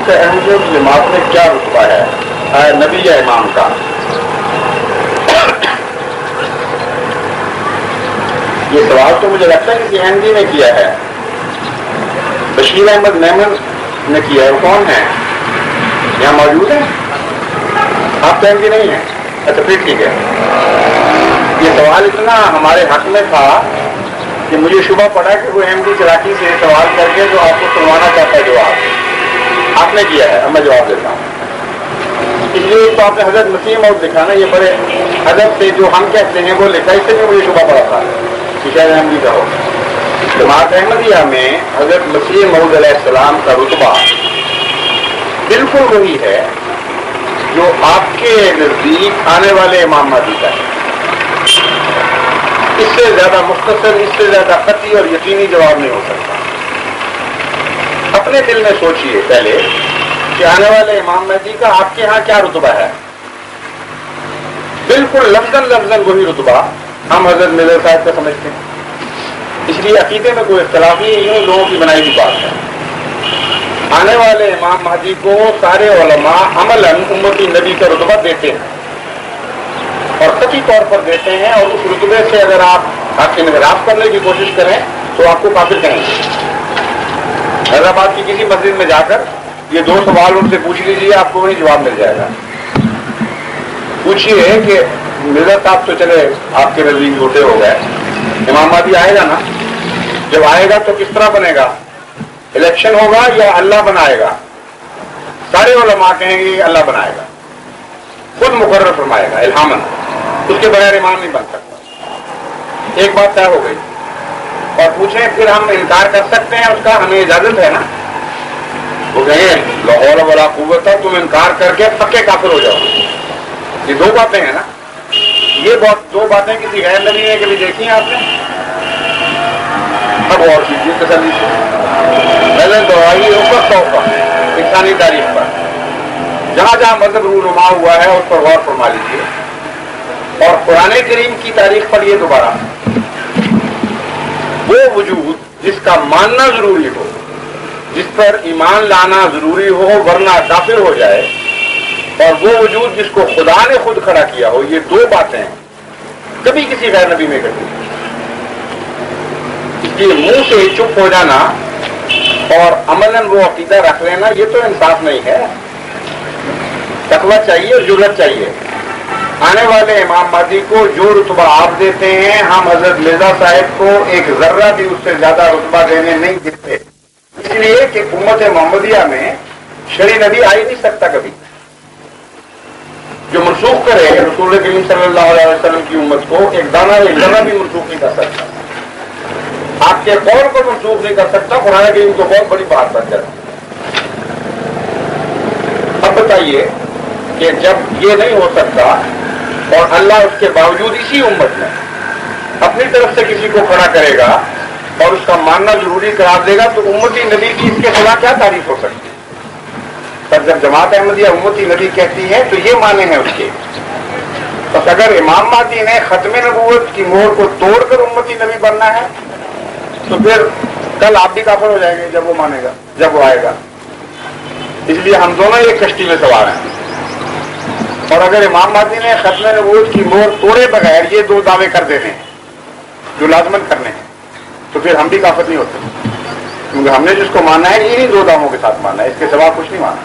موسیٰ احمدیہ کی جماعت میں کیا رتبہ ہے نبی یا امام کا؟ یہ سوال تو مجھے لگتا ہے کہ احمدی نے کیا ہے، بشیر احمد میمن نے کیا ہے. وہ کون ہے؟ یہاں موجود ہیں؟ آپ تو احمدی نہیں ہیں؟ اچھا پھر ٹھیک ہے. یہ سوال اتنا ہمارے حق میں تھا کہ مجھے شبہ پڑا کہ وہ احمدی چلاکی سے سوال کر کے جو آپ کو سنوانا چاہتا ہے جواب آپ نے کیا ہے. اب میں جواب دیتا ہوں. اس لیے تو آپ نے حضرت مسیح موعود لکھا نا، یہ بڑے ادب سے جو ہم کہتے ہیں وہ لکھا، اس سے بھی مجھے شبہ پڑا تھا کہ شاید احمدی کا ہو. جماعت احمدیہ میں حضرت مسیح موعود علیہ السلام کا رتبہ بالکل وہی ہے جو آپ کے نزدیک آنے والے امام مہدی کا ہے. اس سے زیادہ مختصر، اس سے زیادہ قطعی اور یقینی جواب نہیں ہو سکتا. اپنے دل میں سوچئے پہلے کہ آنے والے امام مہدی کا آپ کے ہاں کیا رتبہ ہے. بالکل لفظاً لفظاً وہی رتبہ ہم حضرت مرزا صاحب کا سمجھتے ہیں. اس لیے عقیدے میں کوئی اختلاف نہیں، یوں لوگوں کی بنائی ہوئی بات ہے. آنے والے امام مہدی کو سارے علماء عملاً امتی نبی کا رتبہ دیتے ہیں اور قطعی طور پر دیتے ہیں، اور اس رتبے سے اگر آپ انحراف کرنے کی کوشش کریں تو آپ کو کافر کہیں گے. حیدرآباد کی کسی مسجد میں جا کر یہ 2 سوال ان سے پوچھ لیجیے، آپ کو وہی جواب مل جائے گا. پوچھیے کہ مرزا صاحب تو چلے آپ کے نزدیک جھوٹے ہو گئے، امام مہدی آئے گا نا؟ جب آئے گا تو کس طرح بنے گا؟ الیکشن ہوگا یا اللہ بنائے گا؟ سارے علماء کہیں گے اللہ بنائے گا، خود مقرر فرمائے گا الہامن، اس کے بغیر امام نہیں بن سکتا. ایک بات طے ہو گئی. اور پوچھیں پھر ہم انکار کر سکتے ہیں اس کا؟ ہمیں اجازت ہے نا؟ وہ کہیں لاہور والا قوت ہے، تم انکار کر کے پکے کافر ہو جاؤ. یہ 2 باتیں ہیں نا. یہ 2 باتیں کسی غیر نبی نے کبھی دیکھی ہیں آپ نے؟ اب غور کیجیے تسلی سے. پہلے دوائی اس وقت توقع انسانی تاریخ پر جہاں جہاں مذہب رونما ہوا ہے اس پر غور فرما لیجیے، اور قرآن کریم کی تاریخ پر یہ دوبارہ وہ وجود جس کا ماننا ضروری ہو، جس پر ایمان لانا ضروری ہو ورنہ کافر ہو جائے، اور وہ وجود جس کو خدا نے خود کھڑا کیا ہو، یہ 2 باتیں کبھی کسی غیر نبی میں کرتی. اس لیے منہ سے چپ ہو جانا اور عملاً وہ عقیدہ رکھ لینا یہ تو انصاف نہیں ہے. تقویٰ چاہیے اور جرأت چاہیے. آنے والے امام مہدی کو جو رتبہ آپ دیتے ہیں ہم حضرت مرزا صاحب کو ایک ذرہ بھی اس سے زیادہ رتبہ دینے نہیں دیتے، اس لیے کہ امت محمدیہ میں شرعی نبی آ ہی نہیں سکتا کبھی جو منسوخ کرے رسول کریم صلی اللہ علیہ وسلم کی امت کو. ایک دانہ ایک ذرہ بھی منسوخ نہیں کر سکتا. آپ کے قول کو منسوخ نہیں کر سکتا. قرآن کریم تو بہت بڑی بات بن جاتی. اب بتائیے کہ جب یہ نہیں ہو سکتا اور اللہ اس کے باوجود اسی امت میں اپنی طرف سے کسی کو کھڑا کرے گا اور اس کا ماننا ضروری قرار دے گا تو امتی نبی کی اس کے خلا کیا تعریف ہو سکتی ہے؟ پر جب جماعت احمدیہ امتی نبی کہتی ہے تو یہ معنی ہے اس کے. بس اگر امام مہدی نے ختم نبوت کی مہر کو توڑ کر امتی نبی بننا ہے تو پھر کل آپ بھی کافر ہو جائیں گے جب وہ مانے گا، جب وہ آئے گا. اس لیے ہم دونوں ایک کشتی میں سوار ہیں. اور اگر امام مہدی نے ختم نبوت کی مہر توڑے بغیر یہ 2 دعوے کر دینے ہیں جو لازمن کرنے ہیں تو پھر ہم بھی کافر نہیں ہوتے، کیونکہ ہم نے جس کو مانا ہے انہی 2 دعووں کے ساتھ مانا ہے، اس کے سوا کچھ نہیں مانا.